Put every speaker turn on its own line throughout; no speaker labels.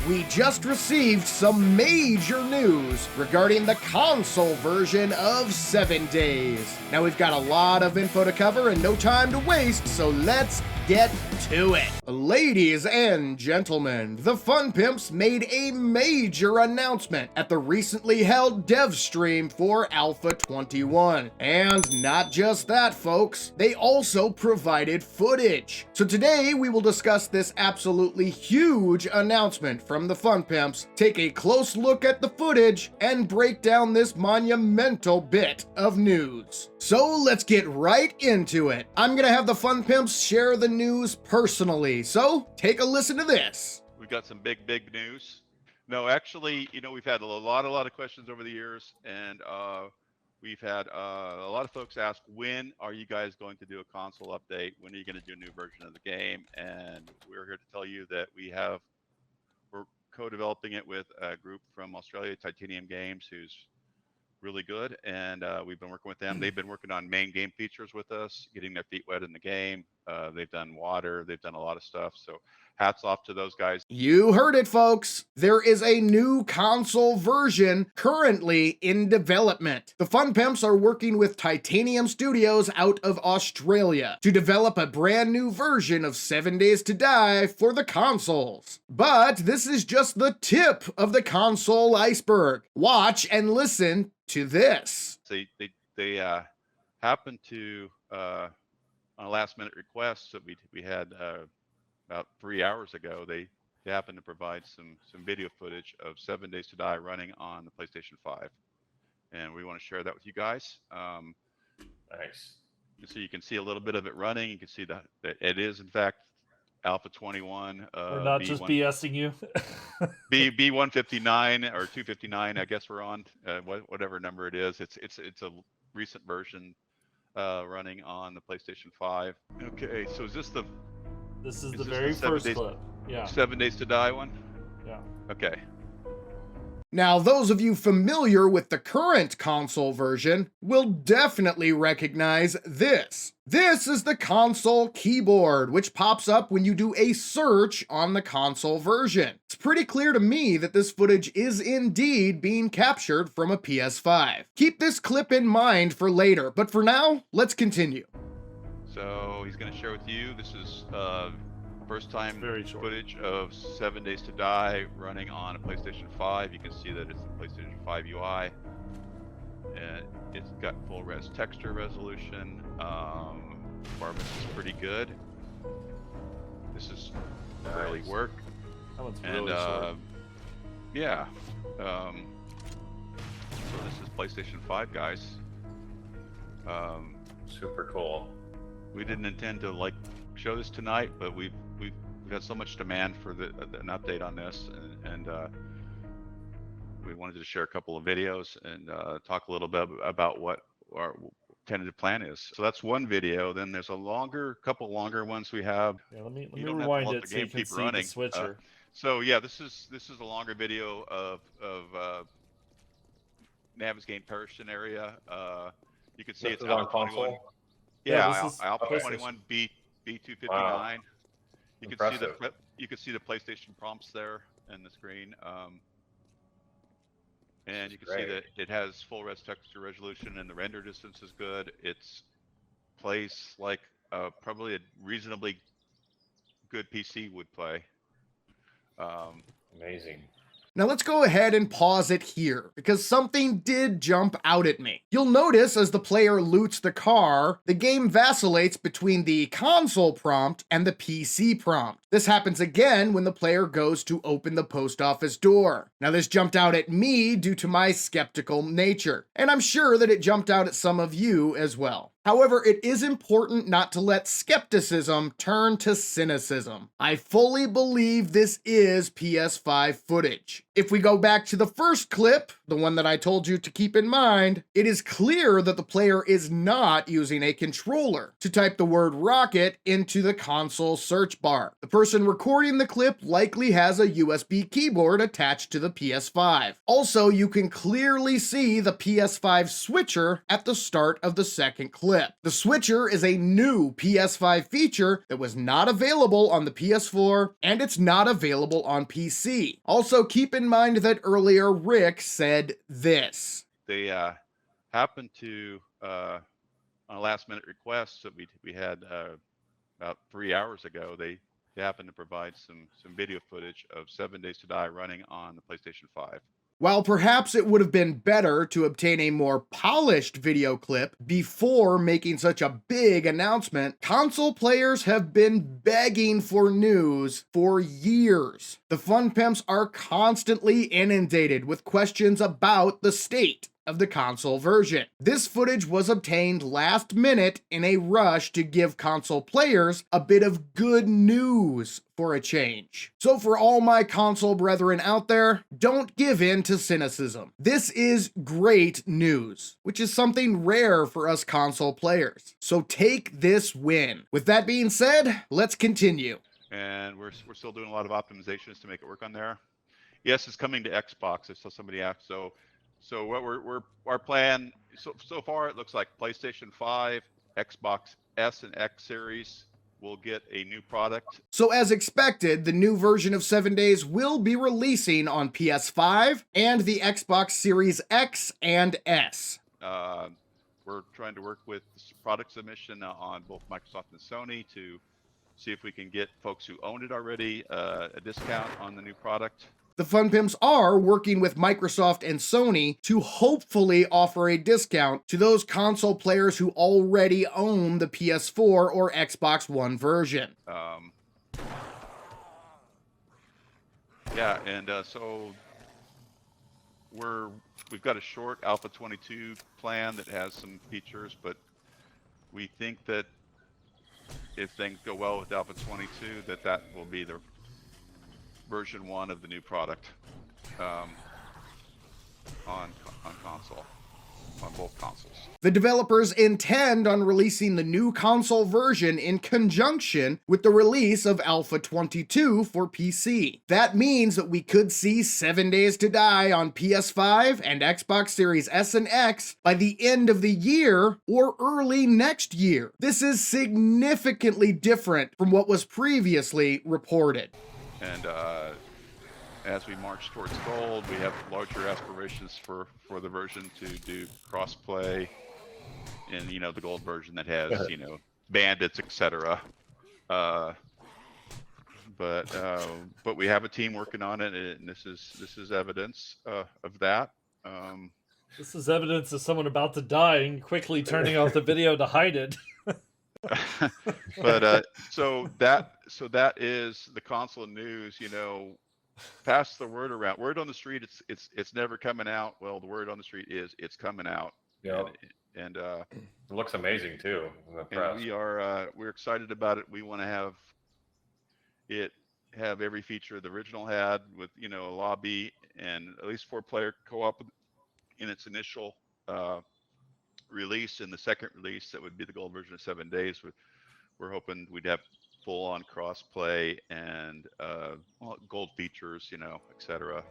we just received some major news regarding the console version of 7 Days. Now we've got a lot of info to cover and no time to waste, so let's get to it. Ladies and gentlemen, the Fun Pimps made a major announcement at the recently held dev stream for Alpha 21. And not just that, folks, they also provided footage. So today we will discuss this absolutely huge announcement from the Fun Pimps, take a close look at the footage, and break down this monumental bit of news. So let's get right into it. I'm gonna have the Fun Pimps share the news personally, so take a listen to this.
We've got some big news. No, actually, we've had a lot of questions over the years, and we've had a lot of folks ask, when are you guys going to do a console update? When are you going to do a new version of the game? And we're here to tell you that we're co-developing it with a group from Australia, Titanium Games, who's really good, and we've been working with them. They've been working on main game features with us, getting their feet wet in the game. They've done water, they've done a lot of stuff, so hats off to those guys.
You heard it, folks. There is a new console version currently in development. The Fun Pimps are working with Titanium Studios out of Australia to develop a brand new version of 7 Days to Die for the consoles. But this is just the tip of the console iceberg. Watch and listen to this.
They happened to on a last-minute request that we had about 3 hours ago. They happened to provide some video footage of 7 Days to Die running on the PlayStation 5, and we want to share that with you guys.
Nice.
So you can see a little bit of it running. You can see that it is in fact Alpha 21.
We're not just BSing you.
B159 or 259, I guess we're on, whatever number it is. It's a recent version running on the PlayStation 5. Okay, so is this the
very first clip? Yeah.
7 Days to Die one?
Yeah.
Okay.
Now, those of you familiar with the current console version will definitely recognize this. This is the console keyboard, which pops up when you do a search on the console version. It's pretty clear to me that this footage is indeed being captured from a PS5. Keep this clip in mind for later, but for now, let's continue.
So he's going to share with you, this is first time footage of 7 Days to Die running on a PlayStation 5. You can see that it's the PlayStation 5 UI. And it's got full res texture resolution. Performance is pretty good. This is early work.
That one's really short.
Yeah. So this is PlayStation 5, guys.
Super cool.
We didn't intend to show this tonight, but we've had so much demand for an update on this, and we wanted to share a couple of videos and talk a little bit about what our tentative plan is. So that's one video. Then there's a couple longer ones we have.
Yeah, let me rewind it so you can see the switcher.
So yeah, this is a longer video of Navigating Pearson area. You can see it's Alpha 21. Yeah, Alpha 21 B259. Wow. You can see the PlayStation prompts there in the screen, and you can see that it has full res texture resolution and the render distance is good. It's plays like probably a reasonably good PC would play.
Amazing.
Now let's go ahead and pause it here, because something did jump out at me. You'll notice as the player loots the car, the game vacillates between the console prompt and the PC prompt. This happens again when the player goes to open the post office door. Now this jumped out at me due to my skeptical nature, and I'm sure that it jumped out at some of you as well. However, it is important not to let skepticism turn to cynicism. I fully believe this is PS5 footage. If we go back to the first clip, the one that I told you to keep in mind, it is clear that the player is not using a controller to type the word rocket into the console search bar. The person recording the clip likely has a USB keyboard attached to the PS5. Also, you can clearly see the PS5 switcher at the start of the second clip. The switcher is a new PS5 feature that was not available on the PS4, and it's not available on PC. Also, keep in mind that earlier Rick said this.
They happened to, on a last minute request that we had about 3 hours ago, they happened to provide some video footage of 7 Days to Die running on the PlayStation 5.
While perhaps it would have been better to obtain a more polished video clip before making such a big announcement, console players have been begging for news for years. The Fun Pimps are constantly inundated with questions about the state of the console version. This footage was obtained last minute in a rush to give console players a bit of good news for a change. So for all my console brethren out there, don't give in to cynicism. This is great news, which is something rare for us console players. So take this win. With that being said, let's continue.
And we're still doing a lot of optimizations to make it work on there. Yes, it's coming to Xbox. I saw somebody ask. So what our plan so far, it looks like PlayStation 5, Xbox S and X series will get a new product.
So as expected, the new version of 7 Days will be releasing on PS5 and the Xbox Series X and S.
We're trying to work with product submission on both Microsoft and Sony to see if we can get folks who owned it already a discount on the new product.
The Fun Pimps are working with Microsoft and Sony to hopefully offer a discount to those console players who already own the PS4 or Xbox One version.
Yeah, and so we've got a short Alpha 22 plan that has some features, but we think that if things go well with Alpha 22, that will be the version 1 of the new product on console, on both consoles.
The developers intend on releasing the new console version in conjunction with the release of Alpha 22 for PC. That means that we could see 7 Days to Die on PS5 and Xbox Series S and X by the end of the year or early next year. This is significantly different from what was previously reported.
And as we march towards gold, we have larger aspirations for the version to do crossplay in, the gold version that has, bandits, etc. But we have a team working on it, and this is evidence of that.
This is evidence of someone about to die and quickly turning off the video to hide it.
But so that is the console news. Pass the word around. Word on the street, it's never coming out. Well, the word on the street is it's coming out.
Yeah,
and
it looks amazing too.
And we're excited about it. We want to have every feature the original had, with a lobby and at least 4-player co-op in its initial release. In the second release, that would be the gold version of 7 Days. We're hoping we'd have full-on cross-play and gold features, etc.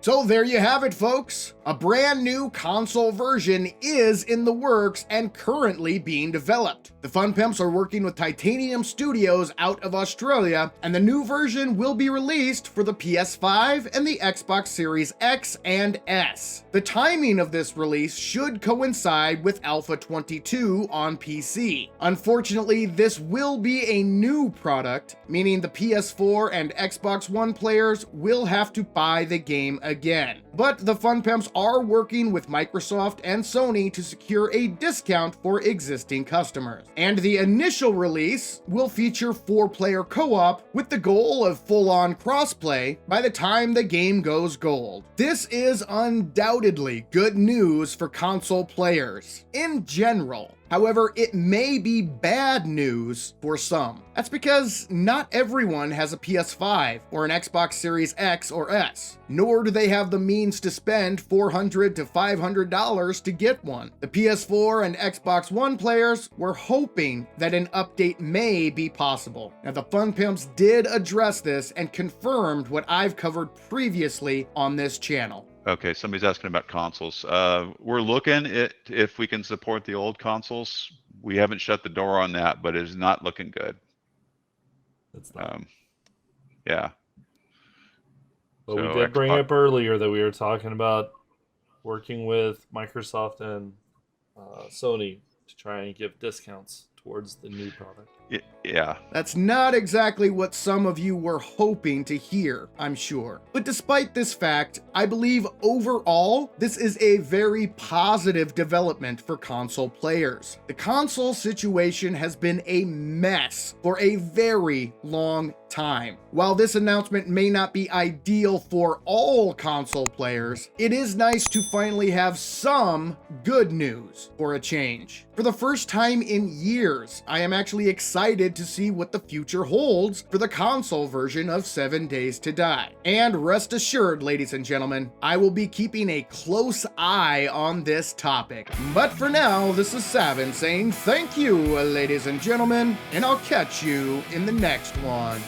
So there you have it, folks. A brand new console version is in the works and currently being developed. The Fun Pimps are working with Titanium Studios out of Australia, and the new version will be released for the PS5 and the Xbox Series X and S. The timing of this release should coincide with Alpha 22 on PC. Unfortunately, this will be a new product, meaning the PS4 and Xbox One players will have to buy the game again. But the Fun Pimps are working with Microsoft and Sony to secure a discount for existing customers. And the initial release will feature 4-player co-op with the goal of full-on crossplay by the time the game goes gold. This is undoubtedly good news for console players in general. However, it may be bad news for some. That's because not everyone has a PS5 or an Xbox Series X or S, nor do they have the means means to spend $400 to $500 to get one. The PS4 and Xbox One players were hoping that an update may be possible. Now, the Fun Pimps did address this and confirmed what I've covered previously on this channel.
Okay, somebody's asking about consoles. We're looking at if we can support the old consoles. We haven't shut the door on that, but it is not looking good.
It's not.
Yeah.
But
So
we did bring up earlier that we were talking about working with Microsoft and Sony to try and give discounts towards the new product.
Yeah.
That's not exactly what some of you were hoping to hear, I'm sure. But despite this fact, I believe overall, this is a very positive development for console players. The console situation has been a mess for a very long time. While this announcement may not be ideal for all console players, it is nice to finally have some good news for a change. For the first time in years, I am actually excited to see what the future holds for the console version of 7 Days to Die. And rest assured, ladies and gentlemen, I will be keeping a close eye on this topic. But for now, this is Savin saying thank you, ladies and gentlemen, and I'll catch you in the next one.